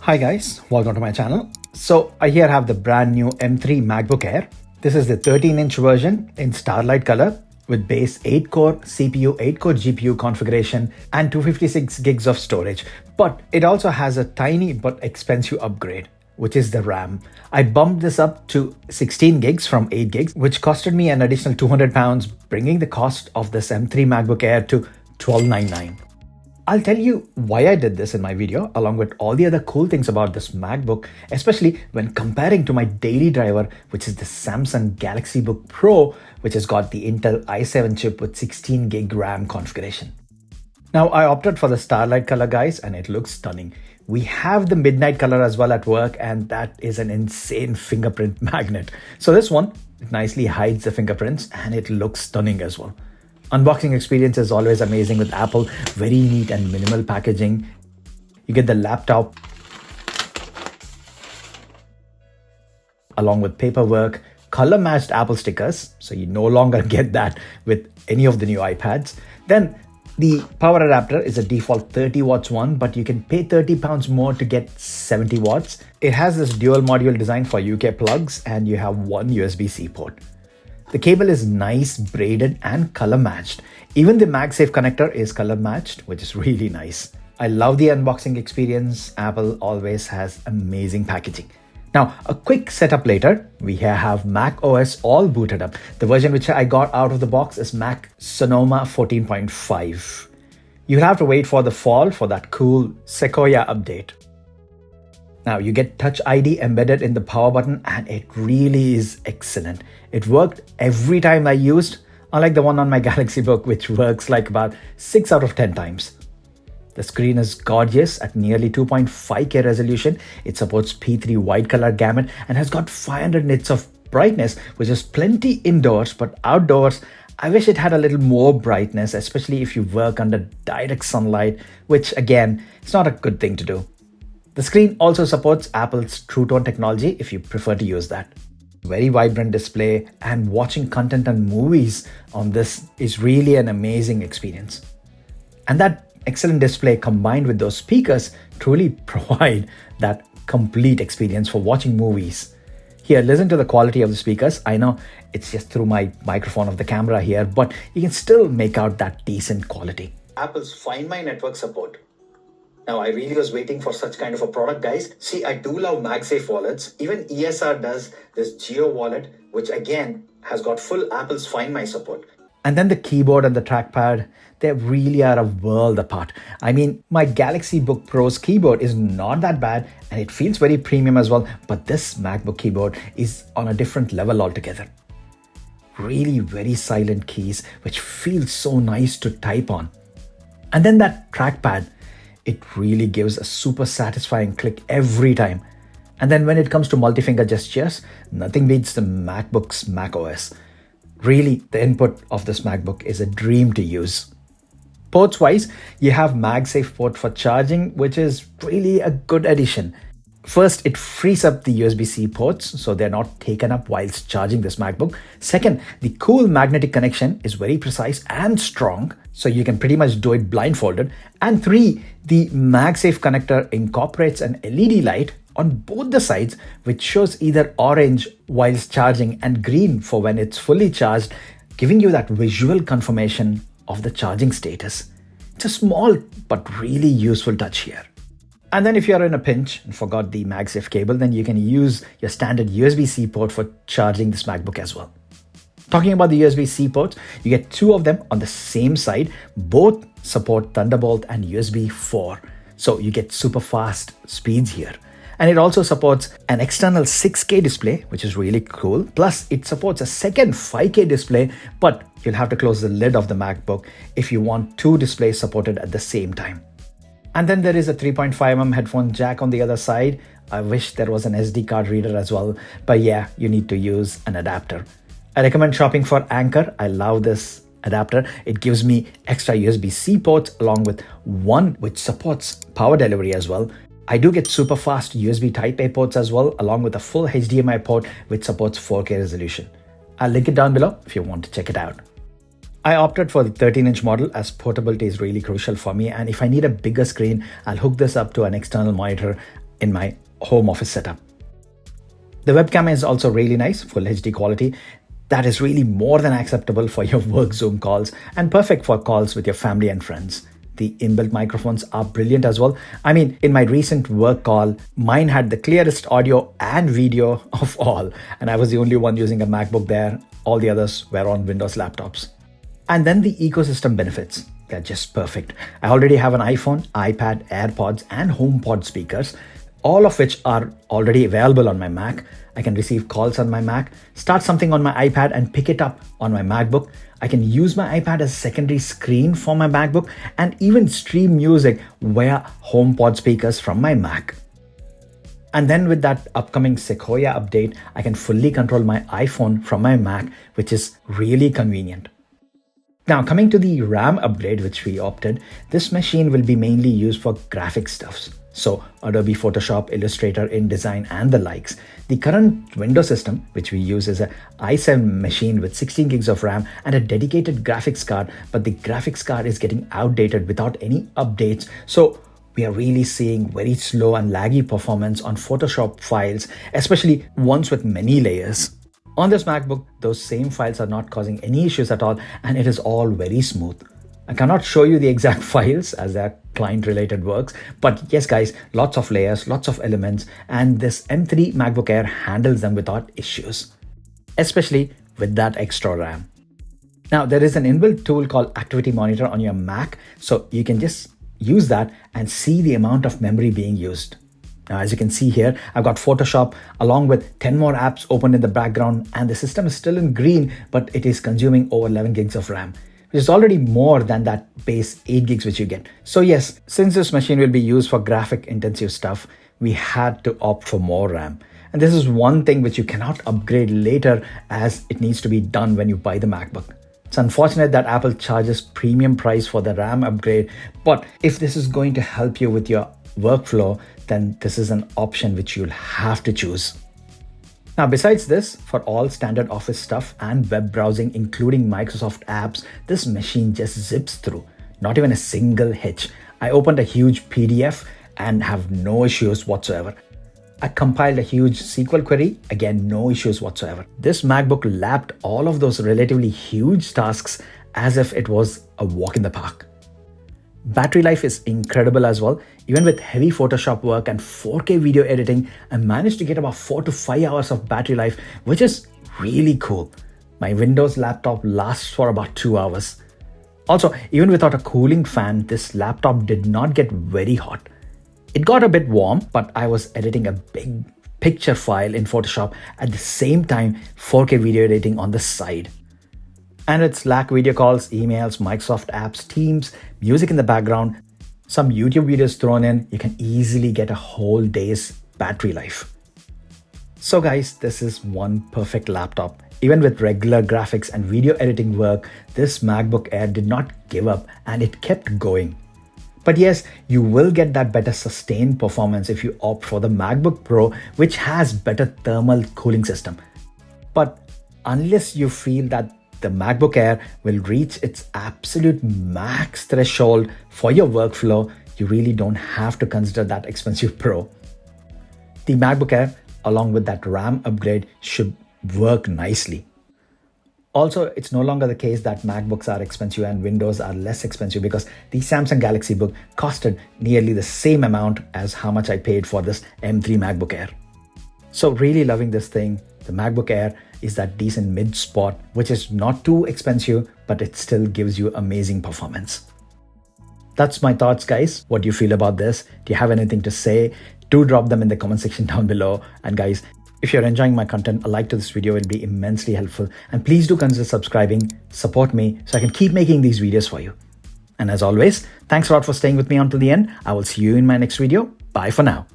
Hi guys, welcome to my channel. So I here have the brand new M3 MacBook Air. This is the 13-inch version in Starlight color with base 8-core CPU, 8-core GPU configuration and 256 gigs of storage. But it also has a tiny but expensive upgrade, which is the RAM. I bumped this up to 16 gigs from 8 gigs, which costed me an additional £200, bringing the cost of this M3 MacBook Air to $1,299. I'll tell you why I did this in my video, along with all the other cool things about this MacBook, especially when comparing to my daily driver, which is the Samsung Galaxy Book Pro, which has got the Intel i7 chip with 16 gig RAM configuration. Now, I opted for the Starlight color, guys, and it looks stunning. We have the midnight color as well at work, and that is an insane fingerprint magnet. So this one, it nicely hides the fingerprints and it looks stunning as well. Unboxing experience is always amazing with Apple, very neat and minimal packaging. You get the laptop along with paperwork, color matched Apple stickers, so you no longer get that with any of the new iPads. Then the power adapter is a default 30 watts one, but you can pay £30 more to get 70 watts. It has this dual module design for UK plugs and you have one USB-C port. The cable is nice, braided and color matched. Even the MagSafe connector is color matched, which is really nice. I love the unboxing experience. Apple always has amazing packaging. Now, a quick setup later, we here have Mac OS all booted up. The version which I got out of the box is Mac Sonoma 14.5. You'll have to wait for the fall for that cool Sequoia update. Now you get Touch ID embedded in the power button and it really is excellent. It worked every time I used, unlike the one on my Galaxy Book, which works like about 6 out of 10 times. The screen is gorgeous at nearly 2.5K resolution. It supports P3 wide color gamut and has got 500 nits of brightness, which is plenty indoors, but outdoors, I wish it had a little more brightness, especially if you work under direct sunlight, which again, it's not a good thing to do. The screen also supports Apple's True Tone technology if you prefer to use that. Very vibrant display and watching content and movies on this is really an amazing experience. And that excellent display combined with those speakers truly provide that complete experience for watching movies. Here, listen to the quality of the speakers. I know it's just through my microphone of the camera here, but you can still make out that decent quality. Apple's Find My Network support. Now, I really was waiting for such kind of a product, guys. See, I do love MagSafe wallets. Even ESR does this Geo wallet, which again has got full Apple's Find My support. And then the keyboard and the trackpad, they really are a world apart. I mean, my Galaxy Book Pro's keyboard is not that bad and it feels very premium as well. But this MacBook keyboard is on a different level altogether. Really very silent keys, which feels so nice to type on. And then that trackpad, it really gives a super satisfying click every time. And then when it comes to multi-finger gestures, nothing beats the MacBook's macOS. Really, the input of this MacBook is a dream to use. Ports wise, you have MagSafe port for charging, which is really a good addition. First, it frees up the USB-C ports, so they're not taken up whilst charging this MacBook. Second, the cool magnetic connection is very precise and strong, so you can pretty much do it blindfolded. And three, the MagSafe connector incorporates an LED light on both the sides, which shows either orange whilst charging and green for when it's fully charged, giving you that visual confirmation of the charging status. It's a small but really useful touch here. And then if you're in a pinch and forgot the MagSafe cable, then you can use your standard USB-C port for charging this MacBook as well. Talking about the USB-C ports, you get two of them on the same side. Both support Thunderbolt and USB 4. So you get super fast speeds here. And it also supports an external 6K display, which is really cool. Plus, it supports a second 5K display, but you'll have to close the lid of the MacBook if you want two displays supported at the same time. And then there is a 3.5mm headphone jack on the other side. I wish there was an SD card reader as well, but yeah, you need to use an adapter. I recommend shopping for Anker. I love this adapter. It gives me extra USB-C ports along with one which supports power delivery as well. I do get super fast USB Type-A ports as well, along with a full HDMI port which supports 4K resolution. I'll link it down below if you want to check it out. I opted for the 13-inch model as portability is really crucial for me, and if I need a bigger screen, I'll hook this up to an external monitor. in my home office setup. The webcam is also really nice, full HD quality. That is really more than acceptable for your work Zoom calls and perfect for calls with your family and friends. The inbuilt microphones are brilliant as well. I mean, in my recent work call, mine had the clearest audio and video of all, and I was the only one using a MacBook there. All the others were on Windows laptops. And then the ecosystem benefits. They're just perfect. I already have an iPhone, iPad, AirPods, and HomePod speakers, all of which are already available on my Mac. I can receive calls on my Mac, start something on my iPad and pick it up on my MacBook. I can use my iPad as a secondary screen for my MacBook and even stream music via HomePod speakers from my Mac. And then with that upcoming Sequoia update, I can fully control my iPhone from my Mac, which is really convenient. Now, coming to the RAM upgrade, which we opted, this machine will be mainly used for graphic stuffs. So Adobe Photoshop, Illustrator, InDesign, and the likes. The current Windows system, which we use, is a i7 machine with 16 gigs of RAM and a dedicated graphics card, but the graphics card is getting outdated without any updates. So we are really seeing very slow and laggy performance on Photoshop files, especially ones with many layers. On this MacBook, those same files are not causing any issues at all, and it is all very smooth. I cannot show you the exact files as they're client-related works, but yes guys, lots of layers, lots of elements, and this M3 MacBook Air handles them without issues, especially with that extra RAM. Now, there is an inbuilt tool called Activity Monitor on your Mac, so you can just use that and see the amount of memory being used. Now, as you can see here, I've got Photoshop along with 10 more apps open in the background, and the system is still in green, but it is consuming over 11 gigs of RAM, which is already more than that base 8 gigs which you get. So yes, since this machine will be used for graphic intensive stuff, we had to opt for more RAM. And this is one thing which you cannot upgrade later, as it needs to be done when you buy the MacBook. It's unfortunate that Apple charges premium price for the RAM upgrade, but if this is going to help you with your workflow, then this is an option which you'll have to choose. Now, besides this, for all standard Office stuff and web browsing, including Microsoft apps, this machine just zips through. Not even a single hitch. I opened a huge PDF and have no issues whatsoever. I compiled a huge SQL query, again, no issues whatsoever. This MacBook lapped all of those relatively huge tasks as if it was a walk in the park. Battery life is incredible as well. Even with heavy Photoshop work and 4K video editing, I managed to get about 4 to 5 hours of battery life, which is really cool. My Windows laptop lasts for about 2 hours. Also, even without a cooling fan, this laptop did not get very hot. It got a bit warm, but I was editing a big picture file in Photoshop at the same time, 4K video editing on the side. And with Slack video calls, emails, Microsoft apps, Teams, music in the background, some YouTube videos thrown in, you can easily get a whole day's battery life. So guys, this is one perfect laptop. Even with regular graphics and video editing work, this MacBook Air did not give up and it kept going. But yes, you will get that better sustained performance if you opt for the MacBook Pro, which has better thermal cooling system. But unless you feel that the MacBook Air will reach its absolute max threshold for your workflow, you really don't have to consider that expensive Pro. The MacBook Air, along with that RAM upgrade, should work nicely. Also, it's no longer the case that MacBooks are expensive and Windows are less expensive, because the Samsung Galaxy Book costed nearly the same amount as how much I paid for this M3 MacBook Air. So really loving this thing. The MacBook Air is that decent mid spot, which is not too expensive, but it still gives you amazing performance. That's my thoughts, guys. What do you feel about this? Do you have anything to say? Do drop them in the comment section down below. And guys, if you're enjoying my content, a like to this video will be immensely helpful. And please do consider subscribing, support me so I can keep making these videos for you. And as always, thanks a lot for staying with me until the end. I will see you in my next video. Bye for now.